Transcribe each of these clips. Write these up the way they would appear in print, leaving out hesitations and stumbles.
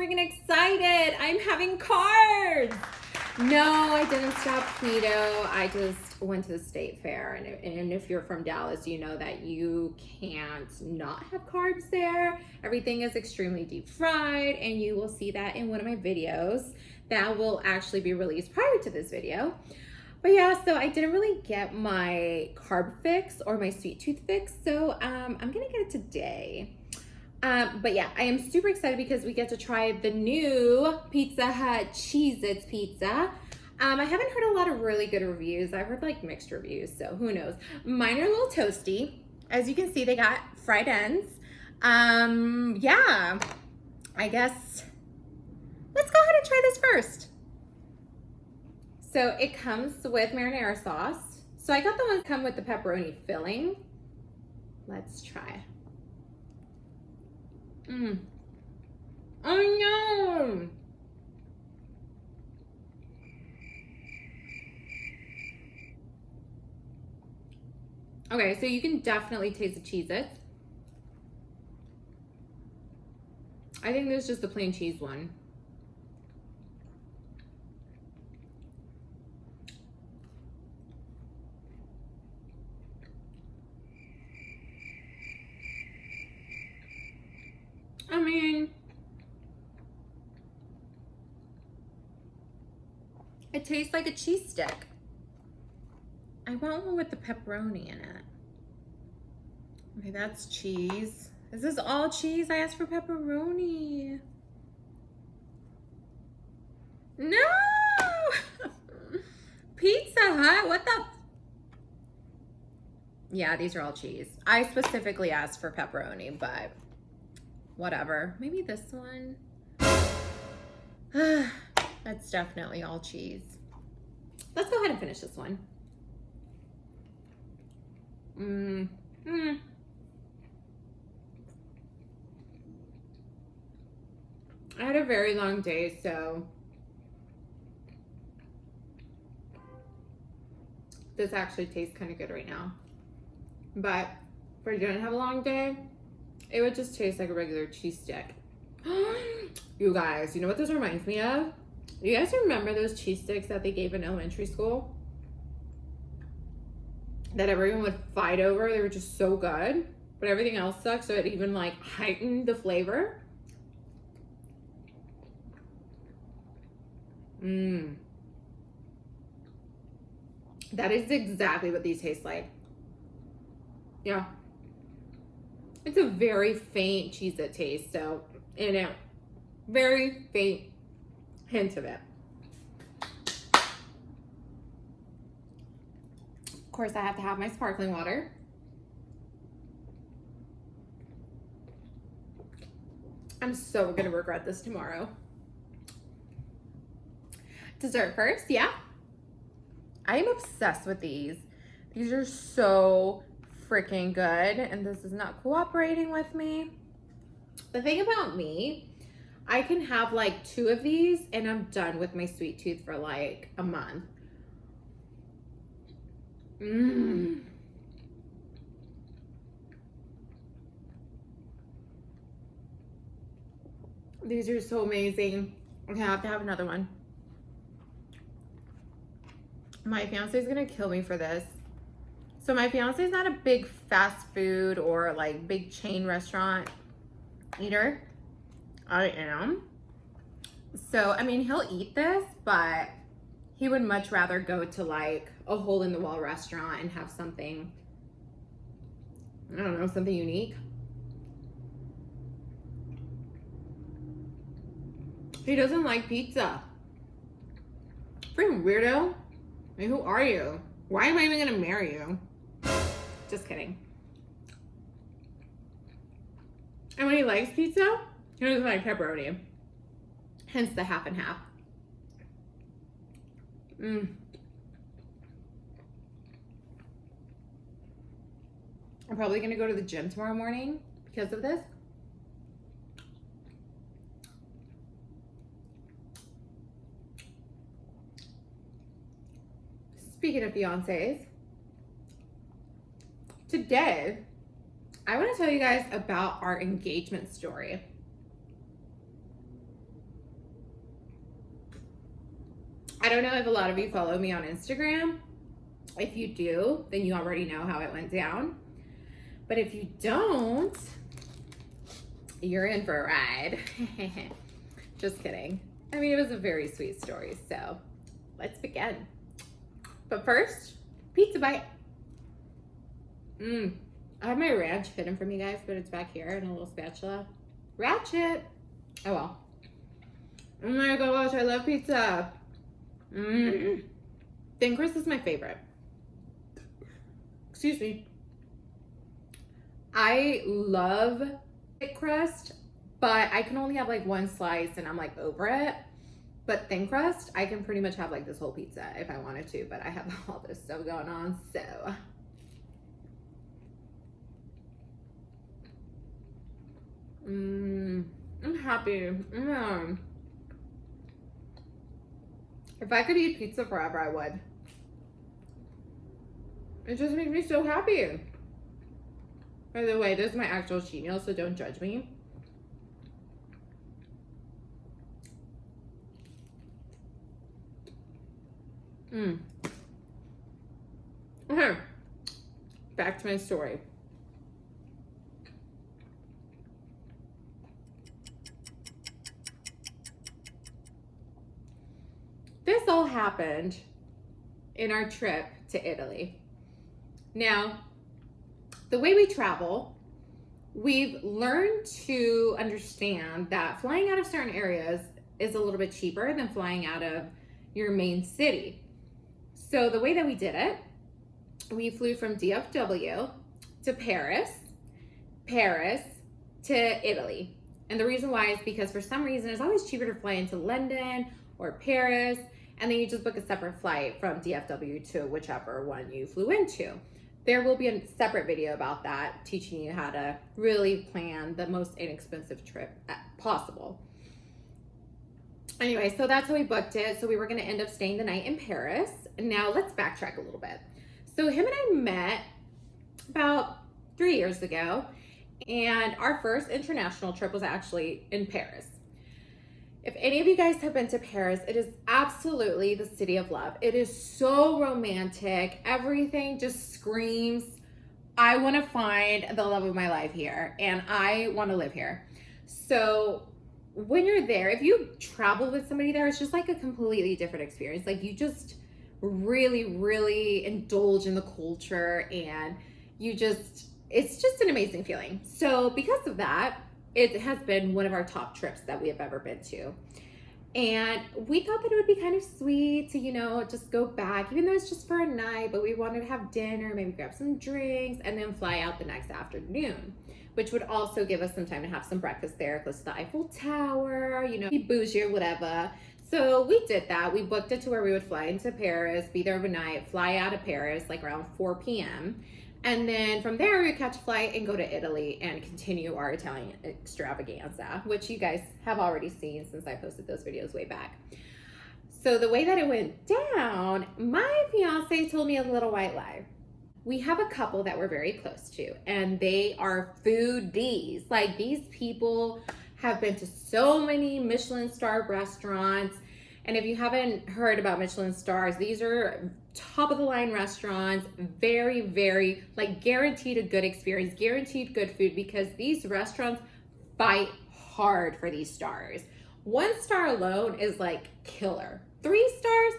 freaking excited. I'm having carbs. No, I didn't stop keto. I just went to the state fair. And if you're from Dallas, you know that you can't not have carbs there. Everything is extremely deep fried, and you will see that in one of my videos that will actually be released prior to this video. But yeah, so I didn't really get my carb fix or my sweet tooth fix, so I'm gonna get it today. But yeah, I am super excited because we get to try the new Pizza Hut Cheez-Its pizza. I haven't heard a lot of really good reviews. I've heard like mixed reviews, so who knows. Mine are a little toasty. As you can see, they got fried ends. Yeah, I guess let's go ahead and try this first. So it comes with marinara sauce. So I got the ones that come with the pepperoni filling. Let's try. Oh no! Okay, so you can definitely taste the Cheez-Its. I think there's just the plain cheese one. I mean, it tastes like a cheese stick. I want one with the pepperoni in it. Okay, that's cheese. Is this all cheese? I asked for pepperoni. No! Pizza Hut, what the? Yeah, these are all cheese. I specifically asked for pepperoni, but whatever. Maybe this one. That's definitely all cheese. Let's go ahead and finish this one. I had a very long day, so this actually tastes kind of good right now. But if I didn't have a long day, it would just taste like a regular cheese stick. You guys, you know what this reminds me of? You guys remember those cheese sticks that they gave in elementary school? That everyone would fight over? They were just so good, but everything else sucked, so it even like heightened the flavor. That is exactly what these taste like. Yeah. It's a very faint Cheez-It taste, so in a very faint hint of it. Of course, I have to have my sparkling water. I'm so gonna regret this tomorrow. Dessert first, yeah. I am obsessed with these. These are so freaking good, and this is not cooperating with me. The thing about me, I can have like 2 of these and I'm done with my sweet tooth for like a month. These are so amazing. I have to have another one. My fiance is gonna kill me for this. So my fiance is not a big fast food or like big chain restaurant eater. I am. So, I mean, he'll eat this, but he would much rather go to like a hole in the wall restaurant and have something, I don't know, something unique. He doesn't like pizza. Freaking weirdo. I mean, who are you? Why am I even gonna marry you? Just kidding. And when he likes pizza, he doesn't like pepperoni. Hence the half and half. I'm probably gonna go to the gym tomorrow morning because of this. Speaking of fiancés, today I want to tell you guys about our engagement story. I don't know if a lot of you follow me on Instagram. If you do, then you already know how it went down. But if you don't, you're in for a ride. Just kidding. I mean, it was a very sweet story, so let's begin. But first, pizza bite. I have my ranch hidden from you guys, but it's back here in a little spatula. Ratchet. Oh well. Oh my gosh, I love pizza. Thin crust is my favorite. Excuse me. I love thick crust, but I can only have like one slice and I'm like over it. But thin crust, I can pretty much have like this whole pizza if I wanted to, but I have all this stuff going on, so. I'm happy. If I could eat pizza forever, I would. It just makes me so happy. By the way, this is my actual cheat meal, so don't judge me. Okay, back to my story. This all happened in our trip to Italy. Now, the way we travel, we've learned to understand that flying out of certain areas is a little bit cheaper than flying out of your main city. So the way that we did it, we flew from DFW to Paris, Paris to Italy. And the reason why is because for some reason it's always cheaper to fly into London or Paris, and then you just book a separate flight from DFW to whichever one you flew into. There will be a separate video about that, teaching you how to really plan the most inexpensive trip possible. Anyway, so that's how we booked it. So we were gonna end up staying the night in Paris. Now let's backtrack a little bit. So him and I met about 3 years ago, and our first international trip was actually in Paris. If any of you guys have been to Paris, it is absolutely the city of love. It is so romantic. Everything just screams, I want to find the love of my life here, and I want to live here. So when you're there, if you travel with somebody there, it's just like a completely different experience. Like you just really indulge in the culture, and it's just an amazing feeling. So because of that, it has been one of our top trips that we have ever been to. And we thought that it would be kind of sweet to, just go back, even though it's just for a night, but we wanted to have dinner, maybe grab some drinks, and then fly out the next afternoon, which would also give us some time to have some breakfast there, close to the Eiffel Tower, be bougie or whatever. So we did that. We booked it to where we would fly into Paris, be there overnight, fly out of Paris like around 4 p.m. And then from there, we would catch a flight and go to Italy and continue our Italian extravaganza, which you guys have already seen since I posted those videos way back. So the way that it went down, my fiance told me a little white lie. We have a couple that we're very close to, and they are foodies. Like, these people have been to so many Michelin star restaurants. And if you haven't heard about Michelin stars, these are top of the line restaurants, very, like, guaranteed a good experience, guaranteed good food, because these restaurants fight hard for these stars. 1 star alone is like killer. 3 stars,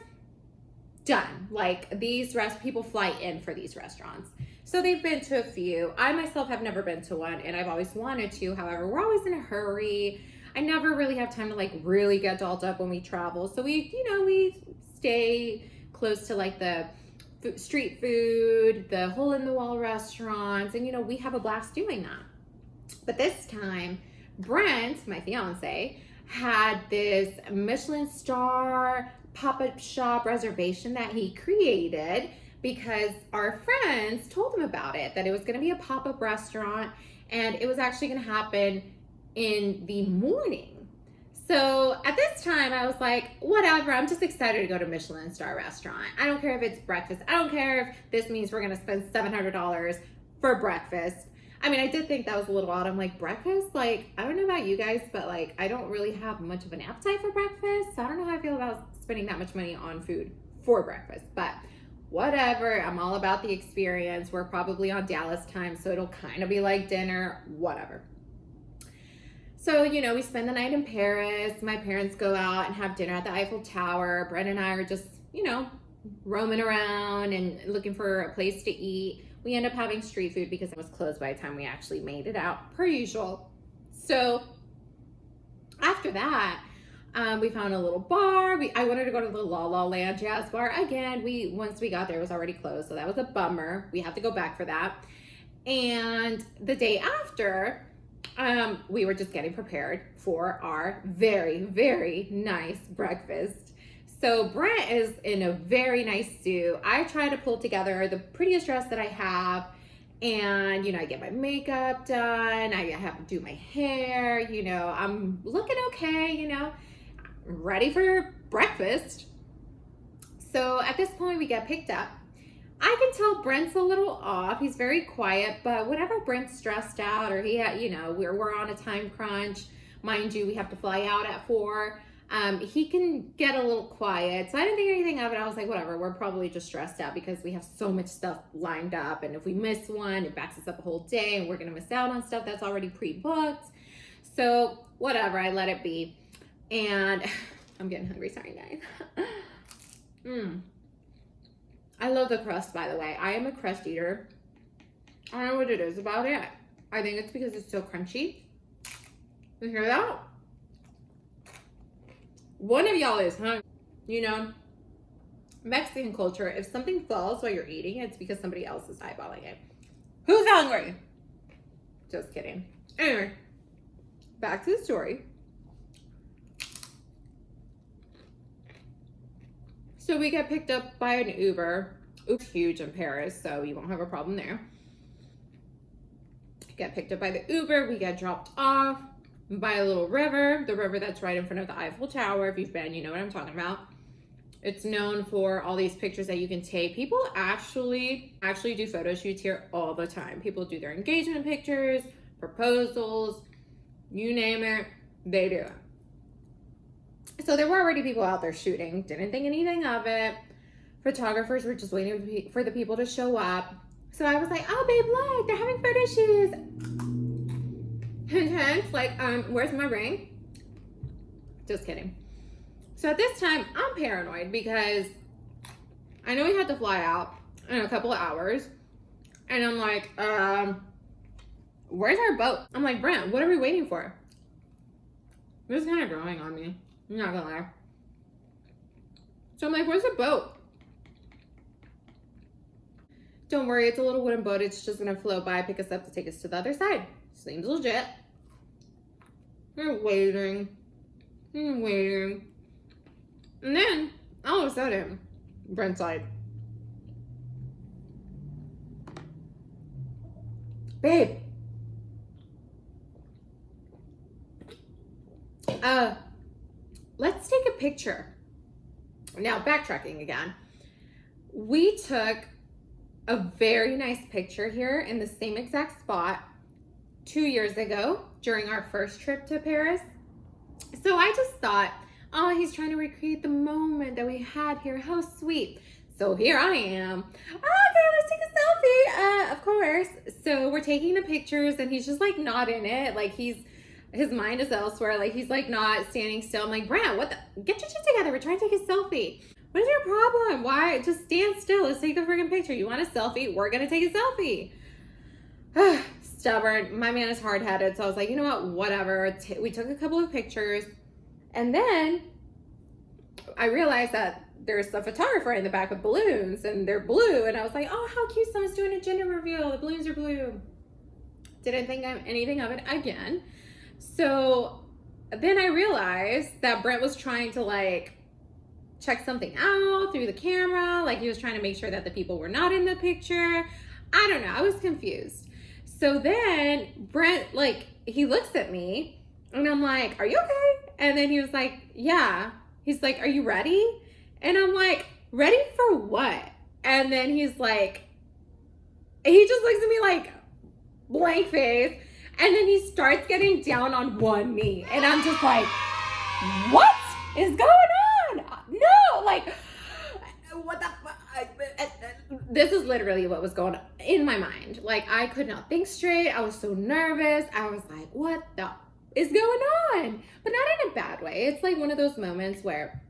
done. Like, these people fly in for these restaurants. So they've been to a few. I myself have never been to one, and I've always wanted to. However, we're always in a hurry. I never really have time to like really get dolled up when we travel. So we stay close to like the street food, the hole in the wall restaurants, and we have a blast doing that. But this time, Brent, my fiance, had this Michelin star pop-up shop reservation that he created because our friends told him about it, that it was going to be a pop-up restaurant, and it was actually going to happen in the morning. So at this time, I was like, whatever, I'm just excited to go to a Michelin star restaurant. I don't care if it's breakfast. I don't care if this means we're gonna spend $700 for breakfast. I mean, I did think that was a little odd. I'm like, breakfast? Like, I don't know about you guys, but like, I don't really have much of an appetite for breakfast. So I don't know how I feel about spending that much money on food for breakfast, but whatever. I'm all about the experience. We're probably on Dallas time, so it'll kind of be like dinner, whatever. So, you know, we spend the night in Paris. My parents go out and have dinner at the Eiffel Tower. Brent and I are just, you know, roaming around and looking for a place to eat. We end up having street food because it was closed by the time we actually made it out, per usual. So after that, we found a little bar. I wanted to go to the La La Land Jazz Bar. Again, once we got there, it was already closed, so that was a bummer. We have to go back for that. And the day after, we were just getting prepared for our very, very nice breakfast. So Brent is in a very nice suit. I try to pull together the prettiest dress that I have. And, you know, I get my makeup done. I have to do my hair. You know, I'm looking okay, you know, ready for breakfast. So at this point, we get picked up. I can tell Brent's a little off. He's very quiet, but whenever Brent's stressed out or you know, we're on a time crunch, mind you, we have to fly out at 4. He can get a little quiet. So I didn't think anything of it. I was like, whatever, we're probably just stressed out because we have so much stuff lined up. And if we miss one, it backs us up a whole day and we're going to miss out on stuff that's already pre-booked. So whatever, I let it be. And I'm getting hungry, sorry guys. I love the crust, by the way. I am a crust eater. I don't know what it is about it. I think it's because it's so crunchy. You hear that? One of y'all is hungry. You know, Mexican culture, if something falls while you're eating, it's because somebody else is eyeballing it. Who's hungry? Just kidding. Anyway, back to the story. So we get picked up by an Uber. Uber's huge in Paris, so you won't have a problem there. Get picked up by the Uber. We get dropped off by a little river, the river that's right in front of the Eiffel Tower. If you've been, you know what I'm talking about. It's known for all these pictures that you can take. People actually do photo shoots here all the time. People do their engagement pictures, proposals, you name it, they do it. So there were already people out there shooting. Didn't think anything of it. Photographers were just waiting for the people to show up. So I was like, oh babe, look, they're having photo shoots. Intense, like, where's my ring? Just kidding. So at this time, I'm paranoid because I know we had to fly out in a couple of hours. And I'm like, where's our boat? I'm like, Brent, what are we waiting for? This is kind of growing on me. I'm not gonna lie. So I'm like, where's the boat? Don't worry, it's a little wooden boat. It's just gonna float by, pick us up to take us to the other side. Seems legit. We're waiting. I'm waiting. And then, all of a sudden, Brent's like, babe, let's take a picture. Now, backtracking again. We took a very nice picture here in the same exact spot 2 years ago during our first trip to Paris. So I just thought, oh, he's trying to recreate the moment that we had here. How sweet. So here I am. Okay, let's take a selfie. Of course. So we're taking the pictures and he's just like not in it. Like his mind is elsewhere. Like he's like not standing still. I'm like, Brent, get your shit together. We're trying to take a selfie. What is your problem? Why? Just stand still. Let's take the freaking picture. You want a selfie? We're going to take a selfie. Stubborn. My man is hard-headed. So I was like, you know what? Whatever. We took a couple of pictures. And then I realized that there's a photographer in the back with balloons and they're blue. And I was like, oh, how cute. Someone's doing a gender reveal. The balloons are blue. Didn't think anything of it again. So then I realized that Brent was trying to like check something out through the camera. Like he was trying to make sure that the people were not in the picture. I don't know. I was confused. So then Brent, like, he looks at me and I'm like, are you okay? And then he was like, yeah. He's like, are you ready? And I'm like, ready for what? And then he's like, he just looks at me like, blank face. And then he starts getting down on one knee. And I'm just like, what is going on? No, like, what the fuck? This is literally what was going on in my mind. Like, I could not think straight. I was so nervous. I was like, what the is going on? But not in a bad way. It's like one of those moments where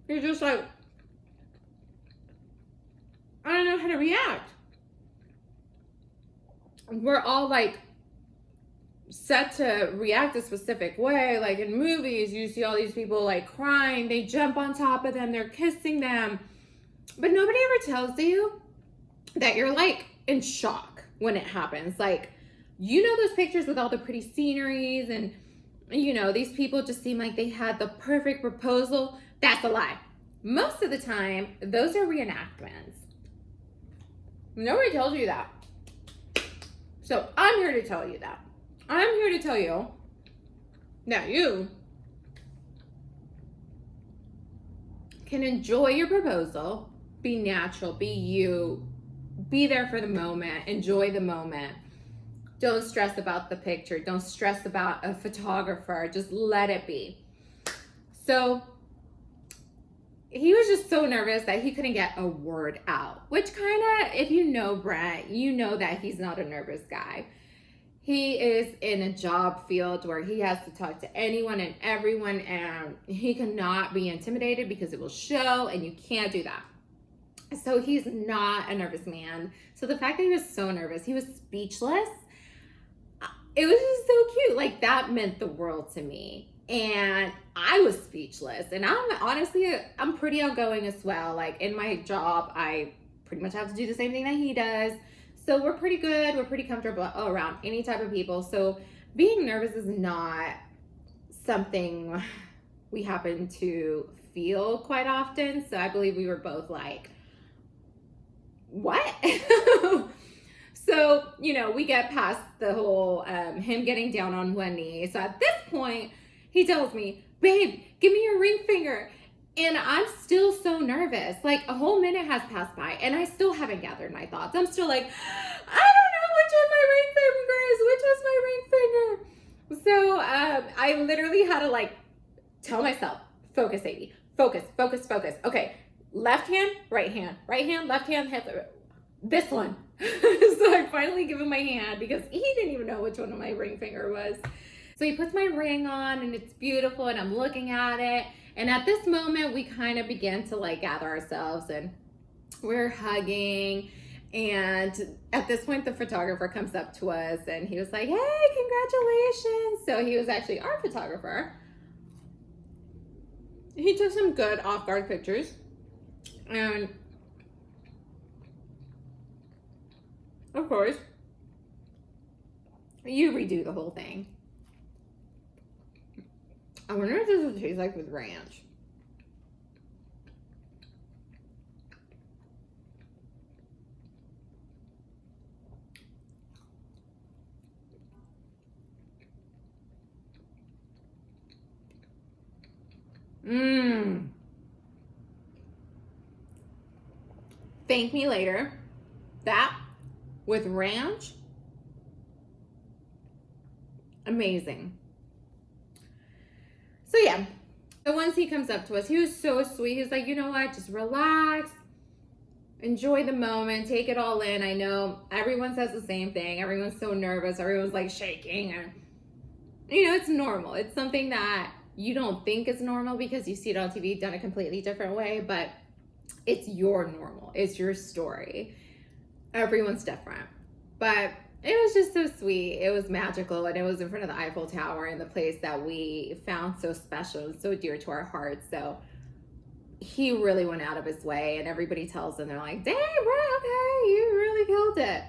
you're just like, I don't know how to react. We're all like set to react a specific way. Like in movies, you see all these people like crying, they jump on top of them, they're kissing them. But nobody ever tells you that you're like in shock when it happens. Like, you know, those pictures with all the pretty sceneries and, you know, these people just seem like they had the perfect proposal. That's a lie. Most of the time, those are reenactments. Nobody tells you that. So I'm here to tell you that. I'm here to tell you that you can enjoy your proposal, be natural, be you, be there for the moment, enjoy the moment. Don't stress about the picture. Don't stress about a photographer. Just let it be. So he was just so nervous that he couldn't get a word out, which kind of, if you know Brent, you know that he's not a nervous guy. He is in a job field where he has to talk to anyone and everyone, and he cannot be intimidated because it will show, and you can't do that. So he's not a nervous man. So the fact that he was so nervous, he was speechless. It was just so cute. Like, that meant the world to me. And I was speechless. And I'm pretty outgoing as well. Like, in my job, I pretty much have to do the same thing that he does. So we're pretty good. We're pretty comfortable around any type of people. So being nervous is not something we happen to feel quite often. So I believe we were both like, what? So, you know, we get past the whole him getting down on one knee. So at this point, he tells me, babe, give me your ring finger. And I'm still so nervous. Like, a whole minute has passed by and I still haven't gathered my thoughts. I'm still like, I don't know which one my ring finger is. Which was my ring finger? So I literally had to like tell myself, focus, Sadie. Focus, focus, focus. Okay, left hand, right hand, left hand, this one. So I finally give him my hand because he didn't even know which one of my ring finger was. So he puts my ring on and it's beautiful and I'm looking at it. And at this moment, we kind of begin to like gather ourselves and we're hugging. And at this point, the photographer comes up to us and he was like, hey, congratulations. So he was actually our photographer. He took some good off-guard pictures. And of course, you redo the whole thing. I wonder if this would taste like with ranch. Thank me later. That with ranch, amazing. So yeah, so once he comes up to us, he was so sweet. He was like, you know what, just relax, enjoy the moment, take it all in. I know everyone says the same thing. Everyone's so nervous. Everyone's like shaking. And, you know, it's normal. It's something that you don't think is normal because you see it on TV done a completely different way, but it's your normal. It's your story. Everyone's different. But it was just so sweet. It was magical, and it was in front of the Eiffel Tower and the place that we found so special and so dear to our hearts. So he really went out of his way, and everybody tells him, they're like, dang, bro, okay, you really killed it.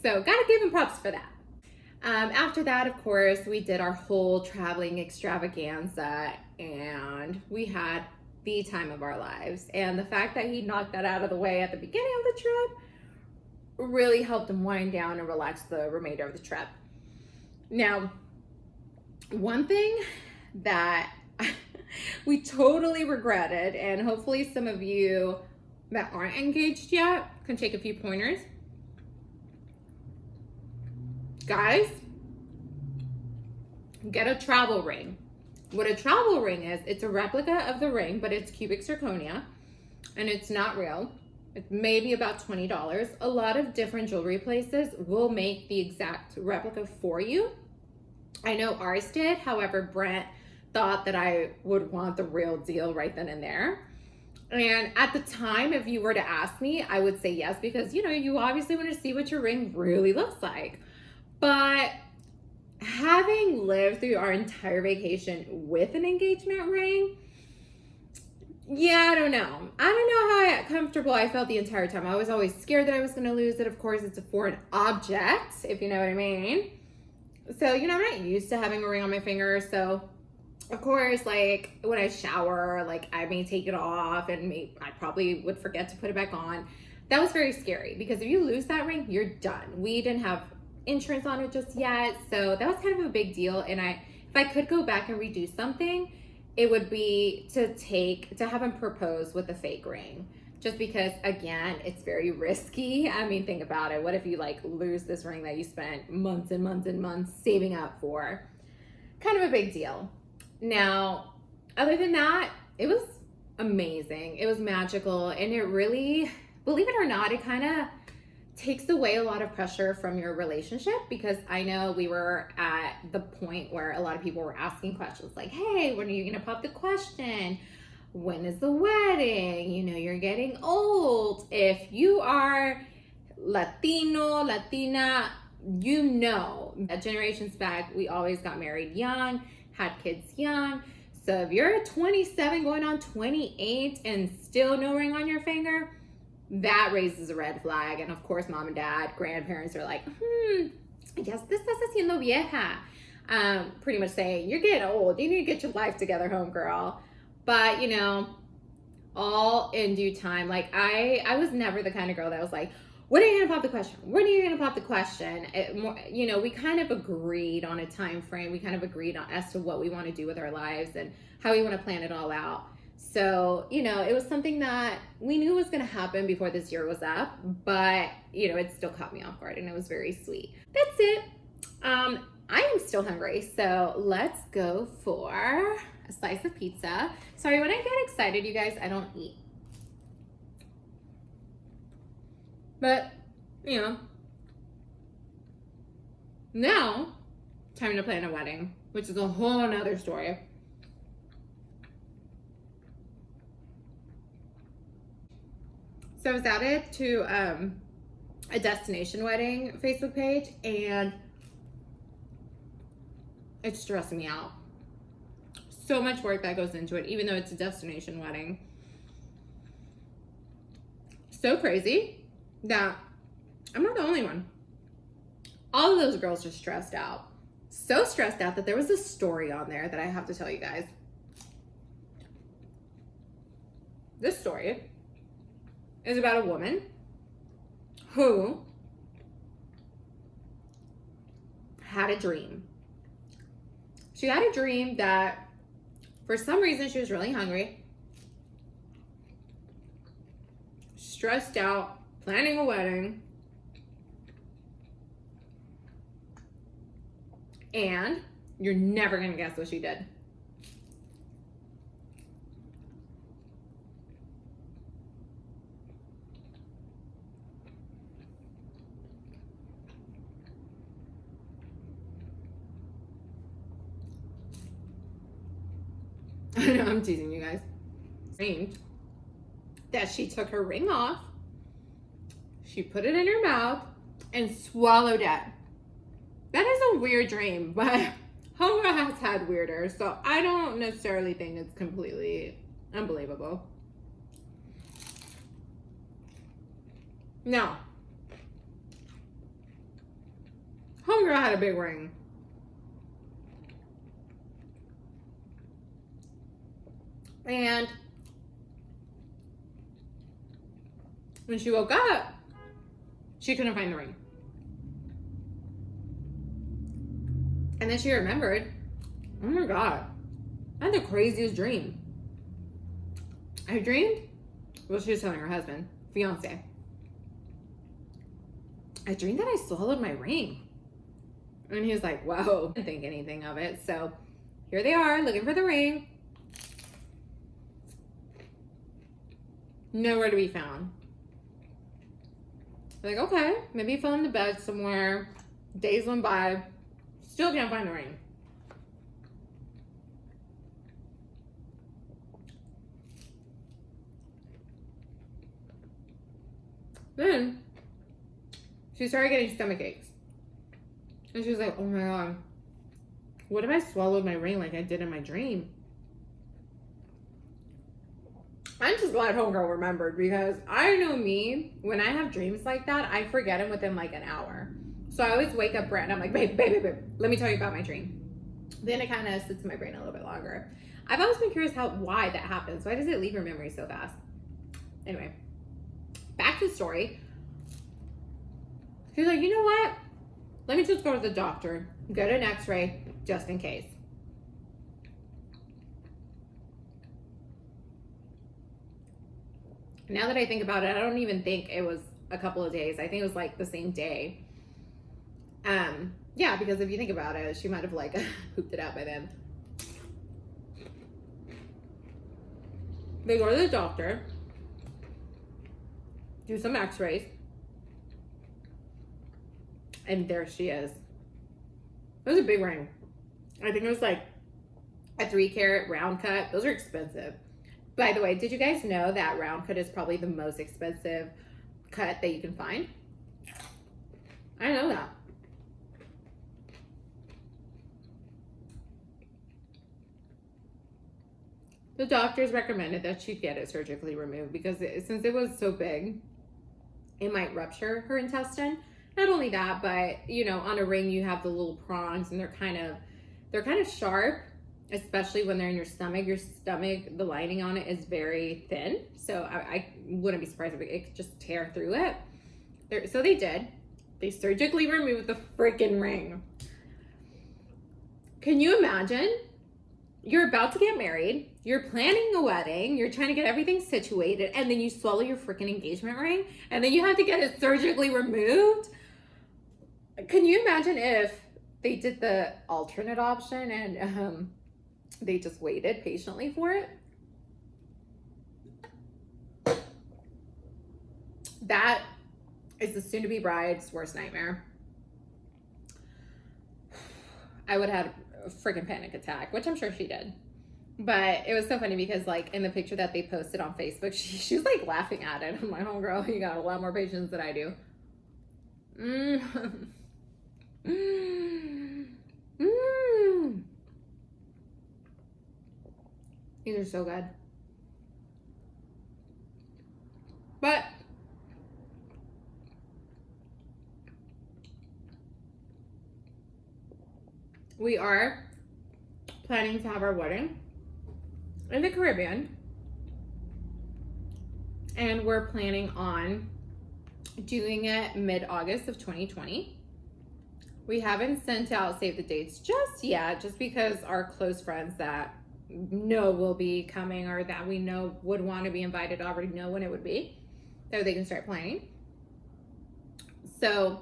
So gotta give him props for that. After that, of course, we did our whole traveling extravaganza, and we had the time of our lives. And the fact that he knocked that out of the way at the beginning of the trip really helped him wind down and relax the remainder of the trip. Now, one thing that we totally regretted, and hopefully some of you that aren't engaged yet can take a few pointers. Guys, get a travel ring. What a travel ring is, it's a replica of the ring, but it's cubic zirconia and it's not real. It's maybe about $20. A lot of different jewelry places will make the exact replica for you. I know ours did. However, Brent thought that I would want the real deal right then and there. And at the time, if you were to ask me, I would say yes, because, you know, you obviously want to see what your ring really looks like. But having lived through our entire vacation with an engagement ring, yeah, I don't know. I don't know how comfortable I felt the entire time. I was always scared that I was going to lose it. Of course, it's a foreign object, if you know what I mean. So, you know, I'm not used to having a ring on my finger. So, of course, like when I shower, like I may take it off and I probably would forget to put it back on. That was very scary because if you lose that ring, you're done. We didn't have insurance on it just yet. So that was kind of a big deal. And if I could go back and redo something, it would be to have him propose with a fake ring. Just because, again, it's very risky. I mean, think about it. What if you like lose this ring that you spent months and months and months saving up for? Kind of a big deal. Now, other than that, it was amazing. It was magical. And it really, believe it or not, it kind of takes away a lot of pressure from your relationship, because I know we were at the point where a lot of people were asking questions like, hey, when are you going to pop the question? When is the wedding? You know, you're getting old. If you are Latino, Latina, you know, generations back, we always got married young, had kids young. So if you're 27 going on 28 and still no ring on your finger, that raises a red flag. And of course, mom and dad, grandparents are like, ya te estás haciendo vieja. Pretty much saying, you're getting old. You need to get your life together, homegirl. But, you know, all in due time. Like, I was never the kind of girl that was like, when are you going to pop the question? When are you going to pop the question? You know, we kind of agreed on a time frame. We kind of agreed on as to what we want to do with our lives and how we want to plan it all out. So, you know, it was something that we knew was going to happen before this year was up, but, you know, it still caught me off guard and it was very sweet. That's it. I am still hungry, so let's go for a slice of pizza. Sorry, when I get excited, you guys, I don't eat. But, you know, now, time to plan a wedding, which is a whole nother story. So I was added to a destination wedding Facebook page, and it's stressing me out. So much work that goes into it, even though it's a destination wedding. So crazy that I'm not the only one. All of those girls are stressed out. So stressed out that there was a story on there that I have to tell you guys. This story is about a woman who had a dream. She had a dream that for some reason she was really hungry, stressed out, planning a wedding, and you're never gonna guess what she did. I know, I'm teasing you guys. Dreamed that she took her ring off, she put it in her mouth, and swallowed it. That is a weird dream, but Homegirl has had weirder, so I don't necessarily think it's completely unbelievable. Now, Homegirl had a big ring. And when she woke up, she couldn't find the ring. And then she remembered, oh my God, I had the craziest dream. I dreamed, well, she was telling her husband, fiance, I dreamed that I swallowed my ring. And he was like, whoa, didn't think anything of it. So here they are looking for the ring. Nowhere to be found. Like, okay, maybe he fell in the bed somewhere. Days went by. Still can't find the ring. Then she started getting stomach aches. And she was like, oh my God, what if I swallowed my ring like I did in my dream? I'm just glad homegirl remembered, because I know me, when I have dreams like that, I forget them within like an hour. So I always wake up Brett and I'm like, babe, let me tell you about my dream. Then it kind of sits in my brain a little bit longer. I've always been curious why that happens. Why does it leave your memory so fast? Anyway, back to the story. She's like, you know what? Let me just go to the doctor, get an x-ray, just in case. Now that I think about it, I don't even think it was a couple of days. I think it was like the same day. Yeah, because if you think about it, she might have like pooped it out by then. They go to the doctor, do some x-rays, and there she is. It was a big ring. I think it was like a 3-carat round cut. Those are expensive. By the way, did you guys know that round cut is probably the most expensive cut that you can find? I know that. The doctors recommended that she get it surgically removed because since it was so big, it might rupture her intestine. Not only that, but you know, on a ring you have the little prongs, and they're kind of sharp, especially when they're in your stomach. Your stomach, the lining on it is very thin, so I wouldn't be surprised if it could just tear through it. So they did. They surgically removed the freaking ring. Can you imagine? You're about to get married, you're planning a wedding, you're trying to get everything situated, and then you swallow your freaking engagement ring, and then you have to get it surgically removed? Can you imagine if they did the alternate option and they just waited patiently for it? That is the soon-to-be bride's worst nightmare. I would have had a freaking panic attack, which I'm sure she did. But it was so funny because like in the picture that they posted on Facebook, she was like laughing at it. I'm like, oh girl, you got a lot more patience than I do. These are so good. But we are planning to have our wedding in the Caribbean, and we're planning on doing it mid-August of 2020. We haven't sent out save the dates just yet, just because our close friends that know will be coming or that we know would want to be invited already know when it would be, so they can start planning. So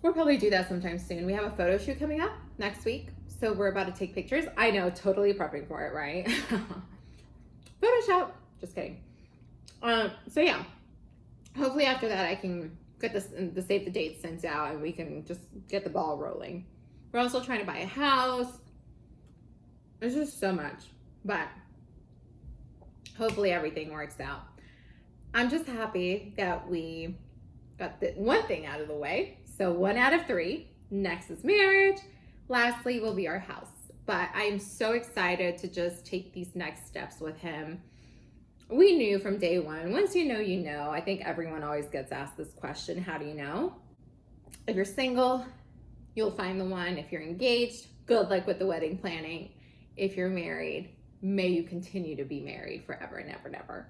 we'll probably do that sometime soon. We have a photo shoot coming up next week, so we're about to take pictures. I know, totally prepping for it, right? Photoshop, just kidding. So yeah, hopefully after that I can get the save the dates sent out and we can just get the ball rolling. We're also trying to buy a house. There's just so much, but hopefully everything works out. I'm just happy that we got the one thing out of the way. So 1 out of 3. Next is marriage. Lastly will be our house. But I'm so excited to just take these next steps with him. We knew from day one, once you know, you know. I think everyone always gets asked this question, how do you know? If you're single, you'll find the one. If you're engaged, good luck with the wedding planning. If you're married, may you continue to be married forever and ever and ever.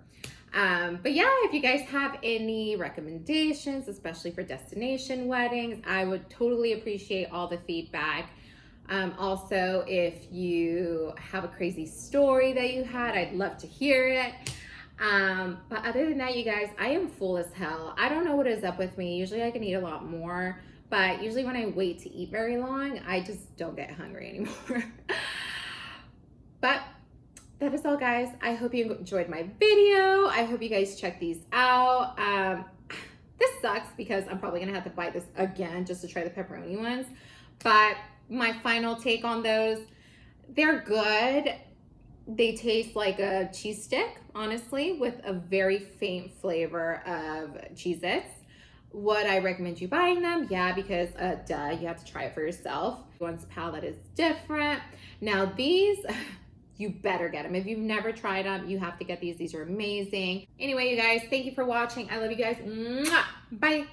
But yeah, if you guys have any recommendations, especially for destination weddings, I would totally appreciate all the feedback. Also, if you have a crazy story that you had, I'd love to hear it. But other than that, you guys, I am full as hell. I don't know what is up with me. Usually I can eat a lot more, but usually when I wait to eat very long, I just don't get hungry anymore. But that is all, guys. I hope you enjoyed my video. I hope you guys check these out. This sucks because I'm probably gonna have to buy this again just to try the pepperoni ones. But my final take on those, they're good. They taste like a cheese stick, honestly, with a very faint flavor of Cheez-Its. Would I recommend you buying them? Yeah, because duh, you have to try it for yourself. Everyone's palate is different. Now these, you better get them. If you've never tried them, you have to get these. These are amazing. Anyway, you guys, thank you for watching. I love you guys. Mwah! Bye.